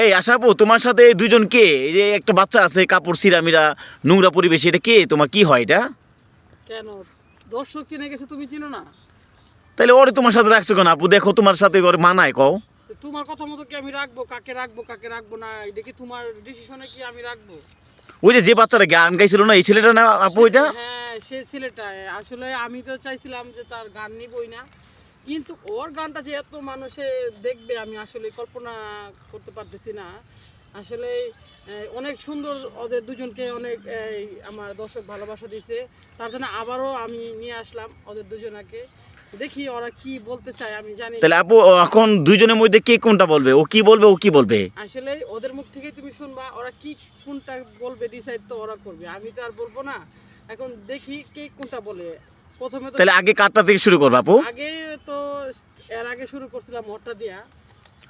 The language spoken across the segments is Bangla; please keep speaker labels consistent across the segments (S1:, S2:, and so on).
S1: এই আশাপু, তোমার সাথে এই দুইজন কে? এই যে একটা বাচ্চা আছে, কাপড় সিরামিরা, নোংরা পরিবেশে, এটা কে? তোমার কি হয় এটা?
S2: কেন দর্শক চিনে গেছে, তুমি চিনো না?
S1: তাহলে ওরে তোমার সাথে রাখছো কেন আপু? দেখো তোমার সাথে ওরে মানায়, কও।
S2: তো তোমার কথা মতো কি আমি রাখবো? কাকে রাখবো না এটা কি তোমার ডিসিশনে কি আমি রাখবো?
S1: ওই যে যে বাচ্চাটা গান গাইছিল না, এই ছেলেটা না আপু এটা?
S2: হ্যাঁ, সে ছেলেটা। আসলে আমি তো চাইছিলাম যে তার গান নিবই না, কিন্তু ওর গানটা যে এত মানুষে দেখবে আমি আসলে কল্পনা করতে পারতেছি না। আসলে অনেক সুন্দর, ওদের দুজনকে অনেক আমার দর্শক ভালোবাসা দিয়েছে, তার জন্য আবারও আমি নিয়ে আসলাম ওদের দুজনাকে। দেখি ওরা কি বলতে চায়, আমি জানি।
S1: তাহলে আপু এখন দুইজনের মধ্যে কে কোনটা বলবে? ও কি বলবে, ও কি বলবে?
S2: আসলে ওদের মুখ থেকে তুমি শুনবা, ওরা কি কোনটা বলবে ডিসাইড তো ওরা করবে, আমি তো আর বলবো না। এখন দেখি কে কোনটা বলে। প্রথমে তো
S1: তাহলে আগে কারটা থেকে শুরু করবো আপু?
S2: আগে তো এর আগে শুরু করছিলাম ওরটা দিয়া,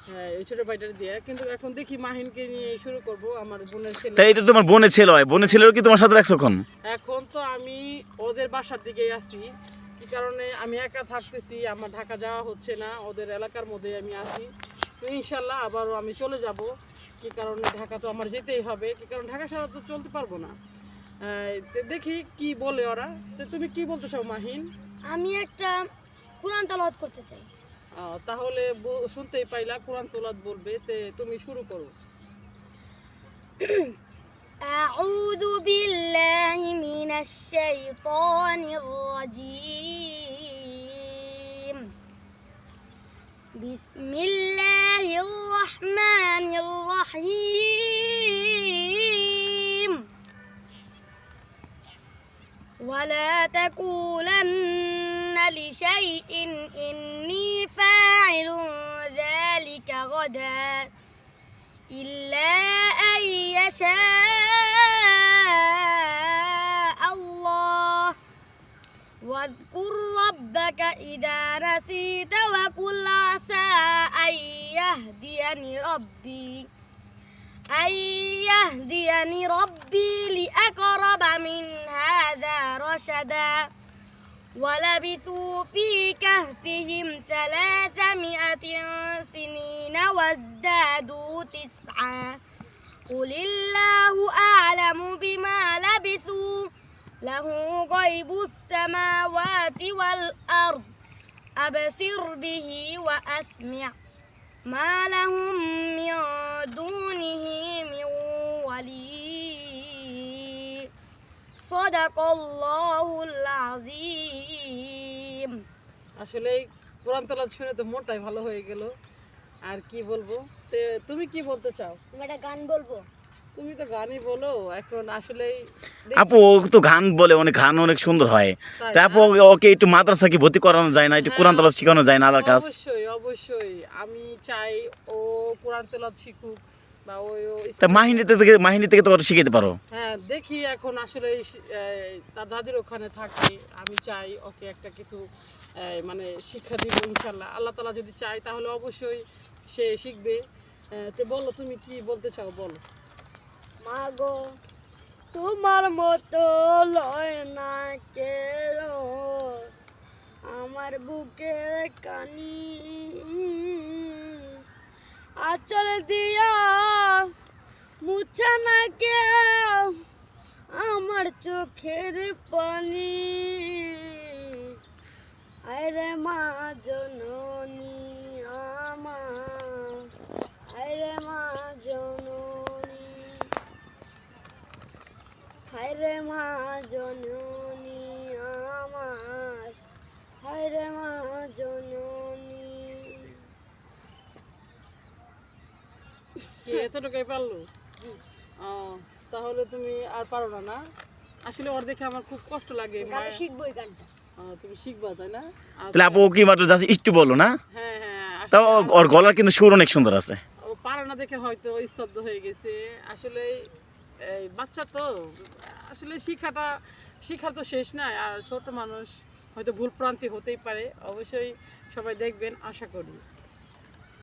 S2: হ্যাঁ এই ছোট ভাইটার দিয়া, কিন্তু এখন দেখি মাহিনকে নিয়ে শুরু করব, আমার বোনের ছেলে।
S1: তাই এটা তোমার বোনের ছেলে হয়? বোনের ছেলেও কি তোমার সাথে রাখছো এখন?
S2: এখন তো আমি ওদের বাসার দিকেই আছি। কি কারণে আমি একা থাকতেছি, আমার ঢাকা যাওয়া হচ্ছে না, ওদের এলাকার মধ্যে আমি আছি। তো ইনশাল্লাহ আবারও আমি চলে যাব। কি কারণে ঢাকা তো আমার যেতেই হবে, কি কারণ ঢাকা ছাড়া তো চলতে পারবো না। দেখি কি বলে ওরা। তো তুমি কি বলতে চাও মাহিন?
S3: আমি একটা কোরআন তেলাওয়াত করতে চাই।
S2: তাহলে শুনতেই পাইলা, কোরআন তেলাওয়াত বলবে, তে তুমি শুরু করো।
S3: أعوذ بالله من الشيطان الرجيم. بسم الله الرحمن الرحيم. ولا تقولن لشيء إني فاعل ذلك غدا إلا أن يشاء الله. واذكر ربك إذا نسيت وقل عسى أن يهديني ربي لأقرب من هذا رشدا. ولبثوا في كهفهم 300 سنين وازدادوا 9. قل الله أعلم بما لبثوا له غيب السماوات والأرض أبصر به وأسمع ما لهم من دونه من ولي. صدق الله العظيم.
S2: আসলে কোরআন তেলাওয়াত শুনে তো মনটাই ভালো হয়ে গেল, আর কি বলবো। তুমি কি বলতে চাও?
S3: তুমি একটা গান বলবো?
S2: তুমি তো গানই বলো এখন। আসলে
S1: আপু ও তো গান বলে, অনেক গান অনেক সুন্দর হয়। তা আপু ওকে একটু মাদ্রাসা কি ভর্তি করানো যায় না? একটু কোরআন তেলাওয়াত শেখানো যায় না আল্লাহর কাছ?
S2: অবশ্যই অবশ্যই, আমি চাই ও কোরআন তেলাওয়াত শিখুক, বা
S1: তা মাহিনী থেকে তো ওরা শিখাতে পারো।
S2: হ্যাঁ দেখি এখন আসলে তার দাদির ওখানে থাকে, আমি চাই ওকে একটা কিছু মানে শিক্ষা দিব ইনশাল্লাহ। আল্লাহ তাআলা যদি চাই তাহলে অবশ্যই সে শিখবে। তো বলো তুমি কি বলতে চাও, বলো।
S3: মাগো তোমার মতো লয় না কেউ আমার বুকে কানি, আচল দিয়া মুছে না কেউ আমার চোখের পানি। আরে মা জননী আমার, আরে মা জননী, হায়রে মা জননী আমার, হায়রে মা জননী।
S2: কি এতটুকুই পারলো? তাহলে তুমি আর পারো না? না আসলে ওর দেখে আমার খুব কষ্ট লাগে।
S3: শিখবো এই গানটা।
S2: তুমি শিখবা তাই না?
S1: তাহলে আপু কি মাত্র জাস্ট একটু বলো না?
S2: হ্যাঁ হ্যাঁ,
S1: তাও ওর গলার কিন্তু সুর অনেক সুন্দর আছে।
S2: ও পারে না দেখে হয়তো স্তব্ধ হয়ে গেছে। আসলে এই বাচ্চা তো, আসলে শিখার তো শেষ নাই। আর ছোট মানুষ হয়তো ভুল প্রান্তি হতেই পারে। অবশ্যই সবাই দেখবেন, আশা করি।